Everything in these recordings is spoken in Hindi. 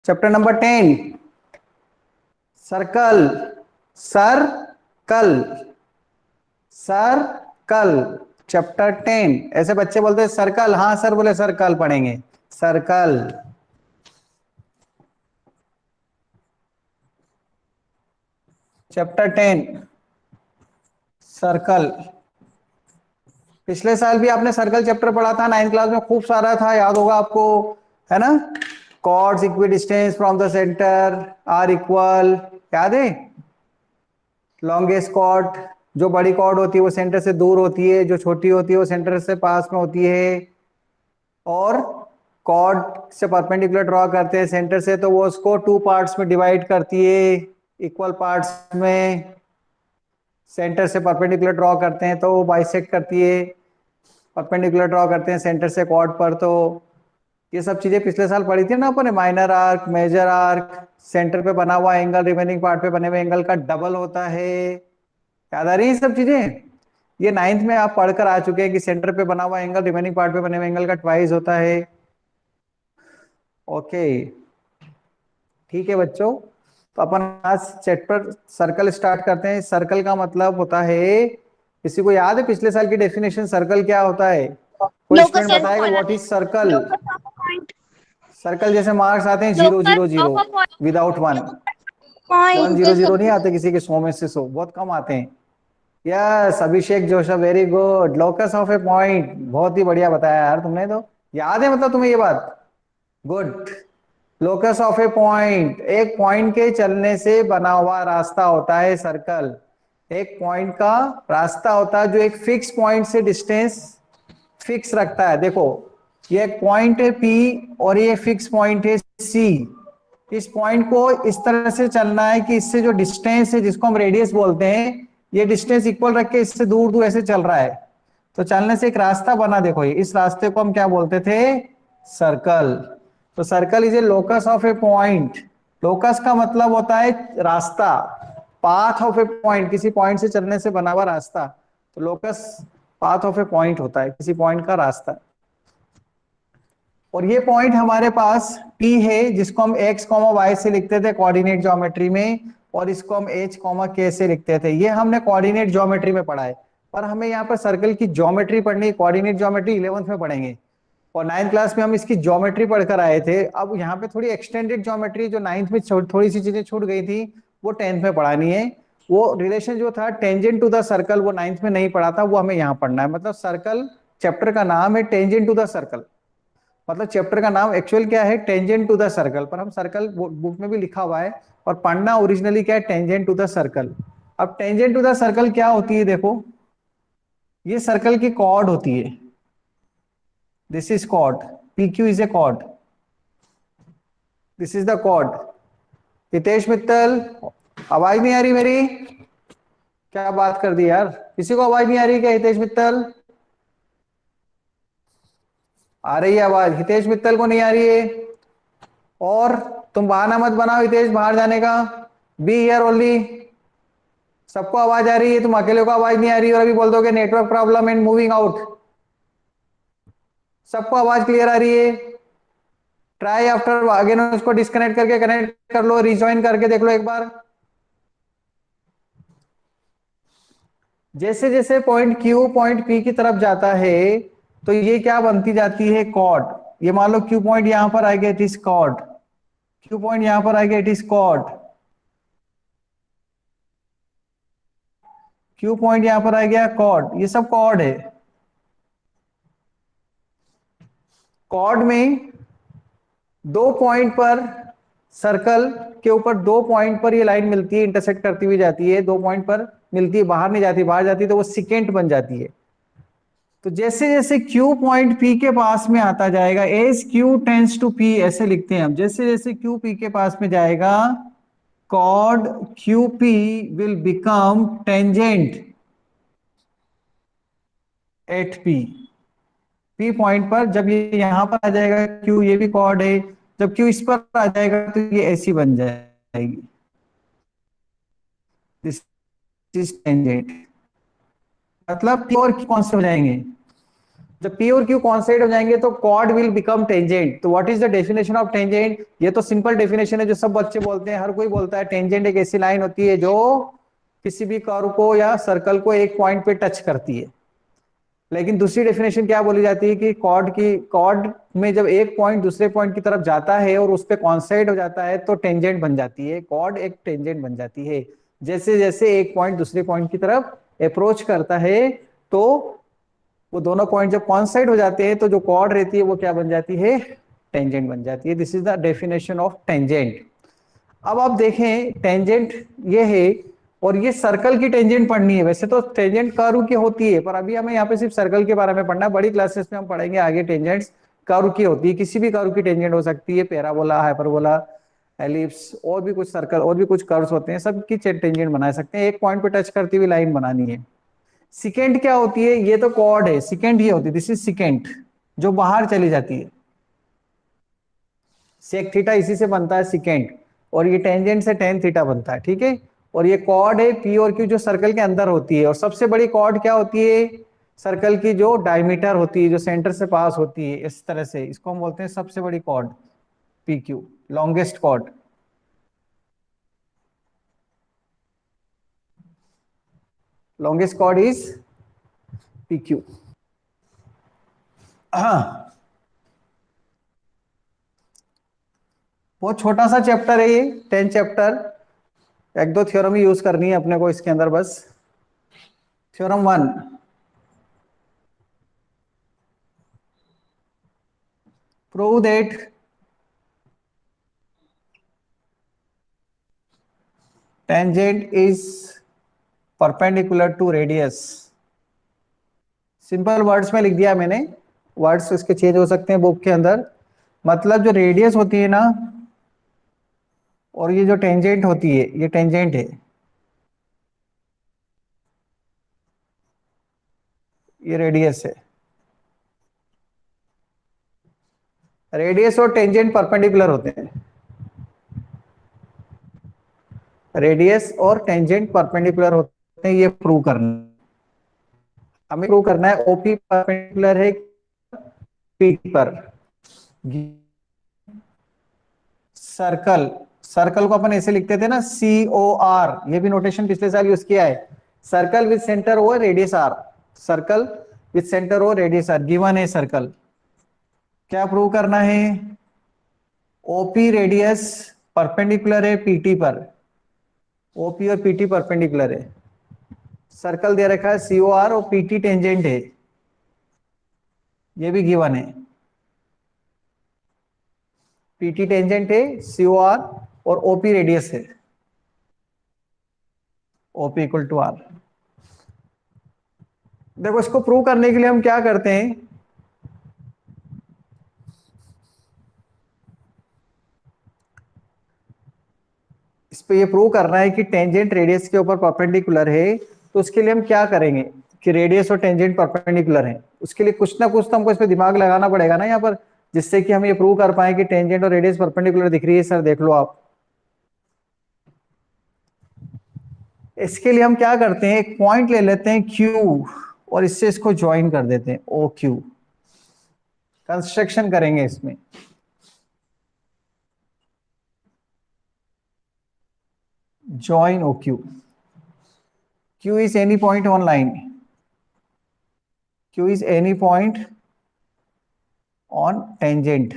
Chapter number 10, circle. Circle, circle, chapter 10। ऐसे बच्चे बोलते हैं सर्कल, हाँ सर बोले सर्कल पढ़ेंगे, सर्कल। Chapter 10, circle. पिछले साल भी आपने सर्कल चैप्टर पढ़ा था, 9th क्लास में, खूब सारा था, याद होगा आपको, है ना। Chords equidistance from the centre are equal, याद है। लॉन्गेस्ट कॉर्ड, जो बड़ी कॉर्ड होती है वो सेंटर से दूर होती है, जो छोटी होती है वो सेंटर से पास में होती है। और कॉर्ड से परपेंडिकुलर ड्रॉ करते हैं सेंटर से, तो वो उसको 2 पार्ट्स में डिवाइड करती है, इक्वल पार्ट्स में। सेंटर से परपेंडिकुलर ड्रॉ करते हैं तो वो बाइसेक्ट करती है, परपेंडिकुलर ड्रॉ करते हैं सेंटर से कॉर्ड पर। तो ये सब चीजें पिछले साल पढ़ी थी ना अपन ने, minor arc, major arc, centre पे बना हुआ एंगल रिमेनिंग पार्ट पे बने हुए एंगल का डबल होता है। याद आ रही है सब चीजें। ये 9th में आप पढ़कर आ चुके हैं कि सेंटर पे बना हुआ एंगल रिमेनिंग पार्ट पे बने हुए एंगल का ट्वाइस होता है। ओके, ठीक है बच्चों। तो अपन आज चैप्टर सर्कल स्टार्ट करते हैं। सर्कल का मतलब होता है, किसी को याद है पिछले साल की डेफिनेशन सर्कल क्या होता है? कोई लोकस स्टूडेंट बताएगा what is circle? Locus of a point circle जैसे मार्क्स आते हैं 0 locus 0 0 of a without one. One point zero zero नहीं आते किसी के 100 में से 100, बहुत कम आते हैं। Yes Abhishek Joshi, very good. Locus of A point, बहुत ही बढ़िया बताया यार तुमने, तो याद है मतलब तुम्हें ये बात। Good. Locus of A point, एक पॉइंट के चलने से बना हुआ रास्ता होता है सर्कल। एक पॉइंट का रास्ता होता है जो एक फिक्स पॉइंट से डिस्टेंस फिक्स रखता है। देखो, ये एक पॉइंट है P और ये फिक्स पॉइंट है C। इस पॉइंट को इस तरह से चलना है कि इससे जो डिस्टेंस है, जिसको हम रेडियस बोलते हैं, ये डिस्टेंस इक्वल रख के इससे दूर दूर ऐसे चल रहा है। तो चलने से एक रास्ता बना, देखो ये, इस रास्ते को हम क्या बोलते थे? सर्कल। तो circle is a locus of A point. Locus का मतलब होता है रास्ता, पाथ ऑफ ए पॉइंट, किसी पॉइंट से चलने से बना हुआ रास्ता। तो locus path of A point होता है, किसी पॉइंट का रास्ता। और ये पॉइंट हमारे पास P है, जिसको हम x, y से लिखते थे कोऑर्डिनेट ज्योमेट्री में, और इसको हम h, k से लिखते थे। ये हमने कोऑर्डिनेट ज्योमेट्री में पढ़ा है। पर हमें यहाँ पर सर्कल की ज्योमेट्री पढ़नी है, कोऑर्डिनेट ज्योमेट्री 11th में पढ़ेंगे। और 9th क्लास में हम इसकी ज्योमेट्री पढ़कर आए थे। अब यहाँ पे थोड़ी एक्सटेंडेड ज्योमेट्री, जो 9th में थोड़ी सी चीजें छूट गई थी, वो 10th में पढ़ानी है। वो रिलेशन जो था टेंजेंट टू द सर्कल, वो 9th में नहीं पढ़ा था, वो हमें यहाँ पढ़ना है। मतलब सर्कल चैप्टर का नाम है टेंजेंट टू द सर्कल। मतलब चैप्टर का नाम एक्चुअल क्या है? Tangent to the circle. पर हम सर्कल बुक में भी लिखा हुआ है, और पढ़ना ओरिजिनली क्या है? Tangent to the circle. अब टेंजेंट टू द सर्कल क्या होती है? देखो, ये सर्कल की कॉर्ड होती है। This is chord, P Q is a chord, this is the chord. Hitesh Mittal, आवाज नहीं आ रही मेरी? क्या बात कर दी यार, किसी को आवाज नहीं आ रही क्या? हितेश मित्तल आ रही है आवाज, हितेश मित्तल को नहीं आ रही है। और तुम बहाना मत बनाओ हितेश बाहर जाने का, बी हियर ओनली। सबको आवाज आ रही है, तुम अकेले को आवाज नहीं आ रही, और अभी बोल दोगे network problem and moving out. सबको आवाज क्लियर आ रही है? ट्राई आफ्टर अगेन, उसको डिस्कनेक्ट करके कनेक्ट कर लो, रिज्वाइन करके देख लो एक बार। जैसे जैसे पॉइंट Q पॉइंट P की तरफ जाता है, तो ये क्या बनती जाती है? कॉर्ड। ये मान लो Q पॉइंट यहां पर आ गया, it is chord. Q point यहां पर आ गया, it is chord. Q point यहां पर आ गया, कॉर्ड। ये सब कॉर्ड है। कॉर्ड में दो पॉइंट पर, सर्कल के ऊपर दो पॉइंट पर ये लाइन मिलती है, इंटरसेक्ट करती हुई जाती है, दो पॉइंट पर मिलती है, बाहर नहीं जाती। बाहर जाती तो वो सिकेंट बन जाती है। तो जैसे जैसे Q पॉइंट P के पास में आता जाएगा, as Q tends to P, ऐसे लिखते हैं हम, जैसे जैसे Q P के पास में जाएगा, chord QP will become tangent at P। P point पर जब ये यहां पर आ जाएगा, Q ये भी कॉर्ड है, जब Q इस पर आ जाएगा तो ये ऐसी बन जाएगी, दिस इज टेंजेंट। मतलब P और Q कौन से हो जाएंगे? जब पी और क्यू कॉन्साइड हो जाएंगे तो कॉर्ड विल बिकम टेंजेंट। तो what is the definition of tangent? ये तो सिंपल डेफिनेशन है जो सब बच्चे बोलते हैं, हर कोई बोलता है। टेंजेंट एक ऐसी लाइन होती है जो किसी भी कर्व को या सर्कल को एक पॉइंट पे टच करती है। लेकिन दूसरी डेफिनेशन क्या बोली जाती है कि कॉर्ड में जब एक पॉइंट दूसरे पॉइंट की तरफ जाता है और उस पर कॉन्साइड हो जाता है तो टेंजेंट बन जाती है, कॉर्ड एक टेंजेंट बन जाती है। जैसे जैसे एक पॉइंट दूसरे पॉइंट की तरफ अप्रोच करता है तो वो दोनों पॉइंट जब कॉन्साइड हो जाते हैं तो जो कॉर्ड रहती है वो क्या बन जाती है? टेंजेंट बन जाती है। This is the definition of tangent. अब आप देखें टेंजेंट ये है, और ये सर्कल की टेंजेंट पढ़नी है। वैसे तो टेंजेंट कर्व की होती है, पर अभी हमें यहाँ पे सिर्फ सर्कल के बारे में पढ़ना है। बड़ी क्लासेस में हम पढ़ेंगे आगे टेंजेंट्स कर्व की होती है। किसी भी कर्व की टेंजेंट हो सकती है, पैराबोला, हाइपरबोला, एलिप्स, और भी कुछ सर्कल और भी कुछ कर्व्स होते हैं, सबकी टेंजेंट बना सकते हैं। एक पॉइंट पे टच करती हुई लाइन बनानी है। सिकेंड क्या होती है? ये तो कॉर्ड है, सिकेंड ये होती है, दिस इज सिकेंड, जो बाहर चली जाती है। सेक थीटा इसी से बनता है सिकेंड, और ये टेंजेंट से टेन थीटा बनता है, ठीक है। और ये कॉर्ड है पी और क्यू जो सर्कल के अंदर होती है। और सबसे बड़ी कॉर्ड क्या होती है? सर्कल की जो डायमीटर होती है, जो सेंटर से पास होती है, इस तरह से, इसको हम बोलते हैं सबसे बड़ी chord, P Q, longest chord. Longest chord is P Q. हाँ, बहुत छोटा सा चैप्टर है ये, 10 चैप्टर। एक दो थ्योरम ही यूज करनी है अपने को इसके अंदर बस। Theorem 1, prove that tangent is perpendicular to radius। Simple words में लिख दिया मैंने, वर्ड्स इसके चेंज हो सकते हैं बुक के अंदर। मतलब जो रेडियस होती है ना, और ये जो टेंजेंट होती है, ये टेंजेंट है, ये रेडियस है। रेडियस और टेंजेंट परपेंडिकुलर होते हैं। रेडियस और टेंजेंट परपेंडिकुलर होते हैं, ये प्रूव करना है हमें। प्रूव करना है ओपी परपेंडिकुलर है पी पर। सर्कल, सर्कल को अपन ऐसे लिखते थे ना, सी ओ आर, ये भी नोटेशन पिछले साल यूज किया है। Circle with centre O radius R, circle with centre O radius R given है सर्कल। क्या प्रूव करना है? ओपी रेडियस परपेंडिकुलर है पीटी पर, ओपी और पीटी परपेंडिकुलर है। सर्कल दे रखा है सी ओ आर और पीटी टेंजेंट है, ये भी गिवन है। पीटी टेंजेंट है, सी ओ आर, और ओपी रेडियस है, ओपी इक्वल टू आर। देखो इसको प्रूव करने के लिए हम क्या करते हैं, इस पे ये प्रूव करना है कि टेंजेंट रेडियस के ऊपर परपेंडिकुलर है। तो उसके लिए हम क्या करेंगे कि रेडियस और टेंजेंट परपेंडिकुलर है, उसके लिए कुछ ना कुछ तो हमको इस पे दिमाग लगाना पड़ेगा ना यहाँ पर, जिससे कि हम ये प्रूव कर पाए कि टेंजेंट और रेडियस परपेंडिकुलर दिख रही है। सर देख लो आप, इसके लिए हम क्या करते हैं, एक पॉइंट ले लेते हैं Q, और इससे इसको ज्वाइन कर देते हैं ओ क्यू। कंस्ट्रक्शन करेंगे इसमें, join O Q. Q is any point on line, Q is any point on tangent,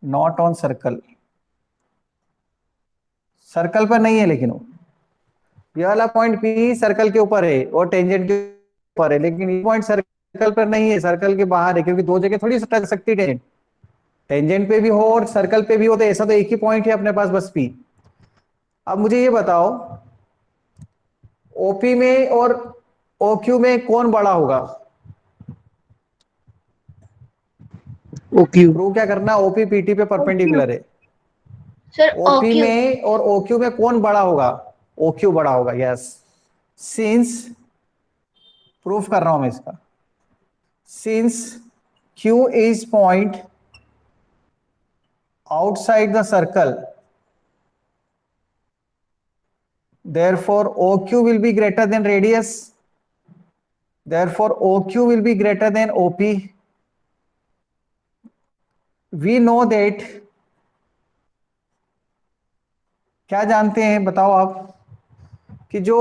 not on circle। Circle पर नहीं है, लेकिन वो ये वाला पॉइंट P सर्कल के ऊपर है और टेंजेंट के ऊपर है, लेकिन ये पॉइंट सर्कल पर नहीं है, सर्कल के बाहर है, क्योंकि दो जगह थोड़ी टच सकती है टेंजेंट। टेंजेंट पे भी हो और सर्कल पे भी हो, तो ऐसा तो एक ही पॉइंट है अपने पास बस P। अब मुझे ये बताओ, OP में और OQ में कौन बड़ा होगा? ओक्यू। प्रूव क्या करना, OP PT पे ओक्यू परपेंडिकुलर है। Sir, OP OQ. में और OQ में कौन बड़ा होगा? OQ बड़ा होगा, यस। सिंस, प्रूफ कर रहा हूं मैं इसका, since Q is point outside the circle, therefore OQ will be greater than radius। therefore OQ will be greater than OP. We know that, क्या जानते हैं बताओ आप, कि जो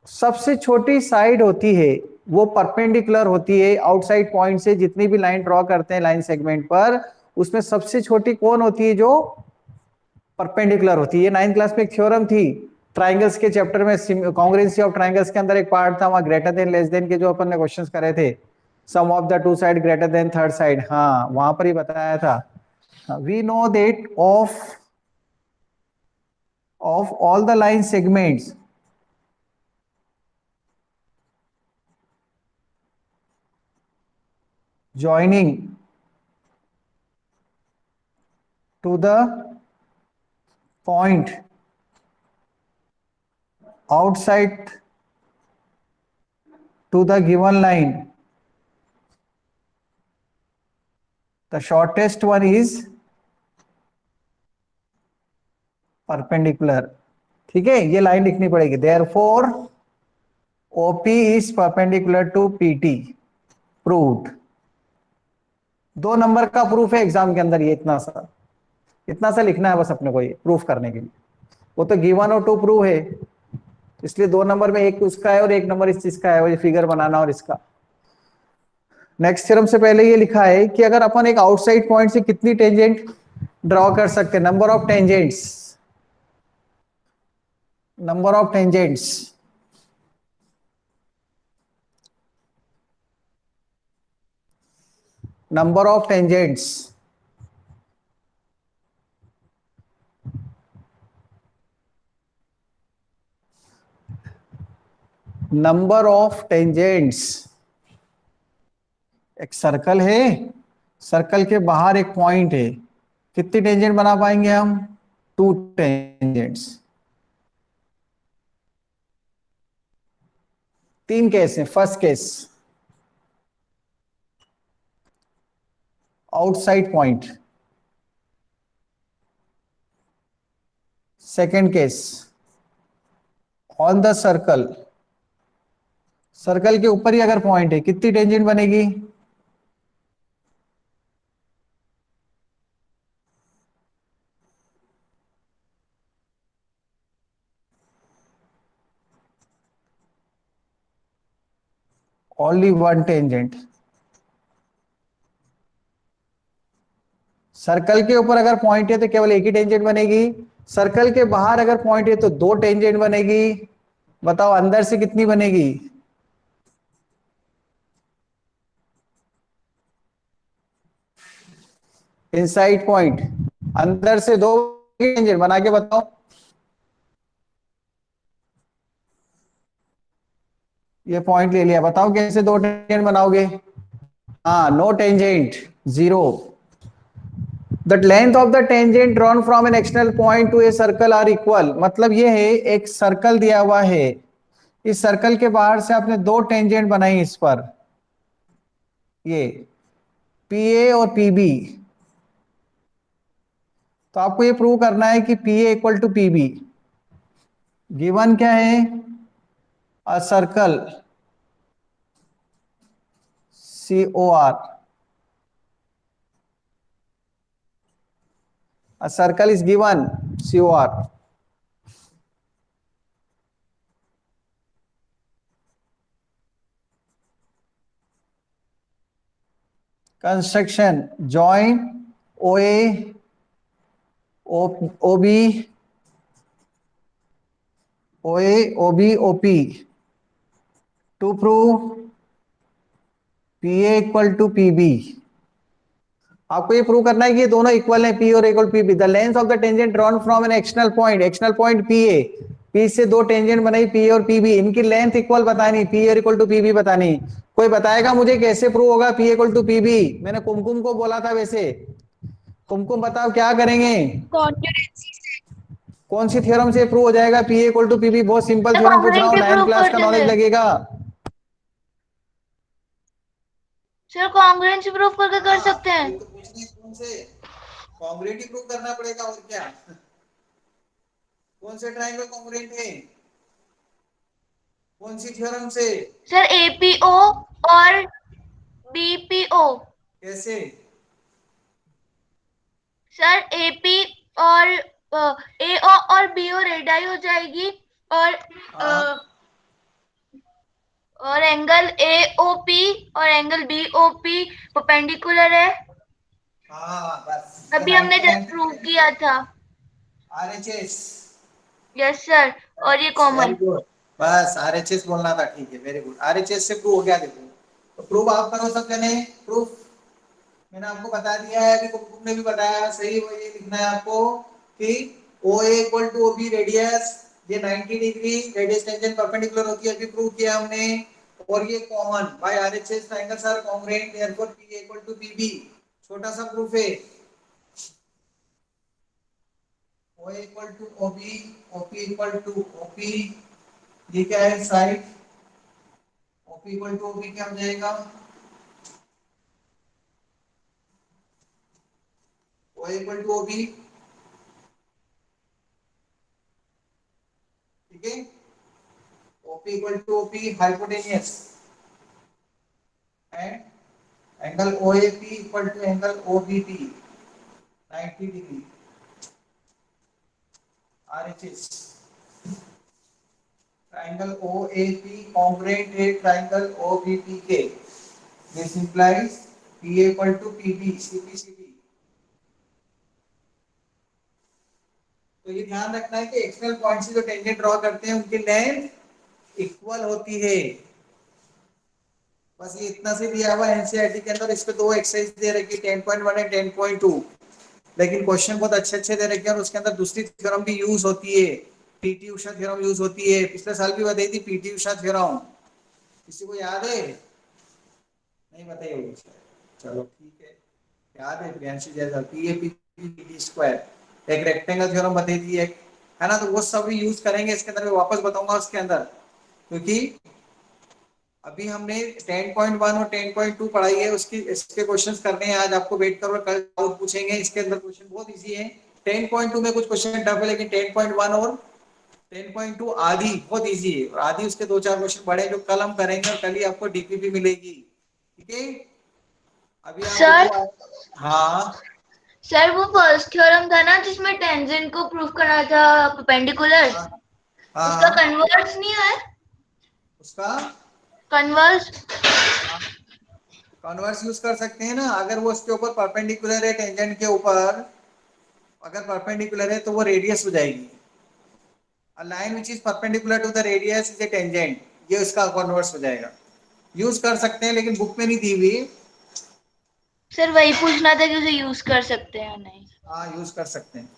सबसे छोटी साइड होती है वो परपेंडिकुलर होती है आउटसाइड पॉइंट से। जितनी भी लाइन ड्रॉ करते हैं लाइन सेगमेंट पर, उसमें सबसे छोटी कौन होती है? जो परपेंडिकुलर होती है। 9th क्लास में एक थ्योरम थी ट्राइंगल्स के चैप्टर में, कॉन्ग्रुएंसी ऑफ ट्राइंगल्स के अंदर एक पार्ट था वहां ग्रेटर देन लेस देन के जो अपन ने क्वेश्चंस करे थे, sum of the two side greater than third side, हाँ वहां पर ही बताया था। We know that of all the line segments joining to the point outside to the given line, the shortest one is perpendicular। ठीक है, ये लाइन लिखनी पड़ेगी। therefore OP is perpendicular to PT, proved। 2 number का प्रूफ है एग्जाम के अंदर, ये इतना सा लिखना है बस अपने को, ये प्रूफ करने के लिए। वो तो गिवन और टू प्रूव है, इसलिए 2 नंबर में एक उसका है और 1 नंबर इस चीज का है, वो ये फिगर बनाना और इसका। नेक्स्ट थ्योरम से पहले ये लिखा है कि अगर अपन एक आउटसाइड पॉइंट से कितनी टेंजेंट ड्रॉ कर सकते हैं, number of tangents, number of tangents, number of tangents, number of tangents. एक सर्कल है, सर्कल के बाहर एक पॉइंट है, कितनी टेंजेंट बना पाएंगे हम? 2 टेंजेंट्स। 3 केस है। First case outside point, second case on the circle, circle के ऊपर ही अगर पॉइंट है, कितनी टेंजेंट बनेगी? Only 1 tangent. सर्कल के ऊपर अगर पॉइंट है तो केवल एक ही टेंजेंट बनेगी। सर्कल के बाहर अगर पॉइंट है तो 2 टेंजेंट बनेगी। बताओ अंदर से कितनी बनेगी? इनसाइड पॉइंट, अंदर से 2 टेंजेंट बना के बताओ। ये पॉइंट ले लिया, बताओ कैसे 2 टेंजेंट बनाओगे? हाँ, no tangent, zero. The length of the tangent drawn from an external point to a circle are equal. मतलब ये है, एक सर्कल दिया हुआ है, इस सर्कल के बाहर से आपने 2 टेंजेंट बनाई इस पर, ये पी ए और पी बी। तो आपको ये प्रूव करना है कि P A equal to P B. Given क्या है? A circle C O R, a circle is given C O R. Construction join O A O B, O A O B O P to prove P A equal to P B. आपको ये प्रूव करना है कि ये दोनों इक्वल है, पी और equal P B. The length of the tangent drawn from an external point, external point P A, P से 2 टेंजेंट बनाई पी और पी बी, इनकी लेंथ इक्वल बतानी, पी और इक्वल टू पी बी बतानी। कोई बताएगा मुझे कैसे प्रूव होगा P equal to P B? मैंने कुमकुम को बोला था वैसे। कुमकुम बताओ क्या करेंगे? कॉन्ग्रुएंसी से। कौन सी थ्योरम से प्रूव हो जाएगा P equal to P B? बहुत सिंपल सर थ्योरम पूछ रहा हूँ, कॉन्ग्रुएंसी 9th प्रूव क्लास का करते नॉलेज थे। लगेगा। सर कॉन्ग्रुएंसी प्रूव करके कर हाँ, सकते हैं। वही तो पूछ रही है तुमसे, कॉन्ग्रुएंट प्रूव करना पड़ेगा और क्या। कौन से ट्रायंगल कॉन्ग्रुएंट है? कौन सी थ्योरम से? सर एपीओ और बीपीओ। कैसे? सर एपी और एओ और बीओ रेडाई हो जाएगी, और हाँ और एंगल एओपी और एंगल बीओपी परपेंडिकुलर है। हाँ, बस ये अभी हमने 99 जस्ट प्रूव किया था। आरएचएस। यस सर, और ये वेरी कॉमन। गुड। बस आरएचएस बोलना था, ठीक है, वेरी गुड। आरएचएस से प्रूव हो गया, देखो। तो प्रूव आप करो सब जने। प्रूफ मैंने आपको बता दिया है, अभी कुमकुम ने भी बताया, सही वो ये लिखना है आपको कि OA equal to OB radius, ये 90 डिग्री रेडियस टेंजेंट परपेंडिकुलर होती है, अभी प्रूव किया हमने। और ये common by RHS triangles are congruent, therefore PA equal to PB। छोटा सा प्रूफ है। OA equal to OB, OP equal to OP, ये क्या है side, OP equal to OB क्या हो जाएगा? OA इक्वल टू OB, ठीक है। OP equal to OP hypotenuse, and angle OAP equal to angle OBP 90 degree RHS। Triangle OAP congruent है ट्रायंगल OBP के। This implies PA equal to PB CPCB। तो ये ध्यान रखना है कि एक्सटर्नल पॉइंट से जो टेंजेंट ड्रॉ करते हैं उनकी लेंथ इक्वल होती है। बस ये इतना से दिया हुआ एनसीईआरटी के अंदर, इस पे दो एक्सरसाइज दे रखी है 10.1 एंड 10.2। लेकिन क्वेश्चन बहुत अच्छे अच्छे दे रखे हैं, और उसके अंदर दूसरी थ्योरम भी यूज होती है, पीटी उषा थ्योरम यूज होती है। पिछले साल भी बताई थी पीटी उषा थ्योरम, किसी को याद है? नहीं बताई होगी शायद। चलो ठीक है, याद है प्रियांशु जैसा पी ए पी स्क्वायर, एक रेक्टेंगल थ्योरम बताई थी एक, है ना? तो वो सब भी यूज करेंगे इसके अंदर, मैं वापस बताऊंगा उसके अंदर, क्योंकि अभी हमने 10.1 और 10.2 पढ़ाई है, उसकी इसके क्वेश्चंस करने हैं आज। आपको वेट करो, कल डाउट पूछेंगे इसके अंदर, क्वेश्चन बहुत इजी है। 10.2 में कुछ क्वेश्चन टफ है, लेकिन 10.1 और 10.2 आधी बहुत इजी है, और आधी उसके दो चार क्वेश्चन बड़े जो कल हम करेंगे, और कल ही आपको डीपीपी मिलेगी, ठीक है। अभी आप सर देखो। हाँ सर वो फर्स्ट थ्योरम था ना जिसमें टेंजेंट को प्रूव करना था परपेंडिकुलर, हाँ उसका हाँ, कन्वर्स नहीं है? उसका कन्वर्स। कॉन्वर्स यूज कर सकते हैं ना, अगर वो उसके ऊपर परपेंडिकुलर है टेंजेंट के ऊपर, अगर परपेंडिकुलर है तो वो रेडियस हो जाएगी। A line which is perpendicular to the radius is a tangent, ये इसका कॉन्वर्स हो जाएगा। यूज कर सकते हैं, लेकिन बुक में नहीं दी हुई। सर वही पूछना था कि उसे यूज कर सकते हैं या नहीं। हाँ यूज कर सकते हैं।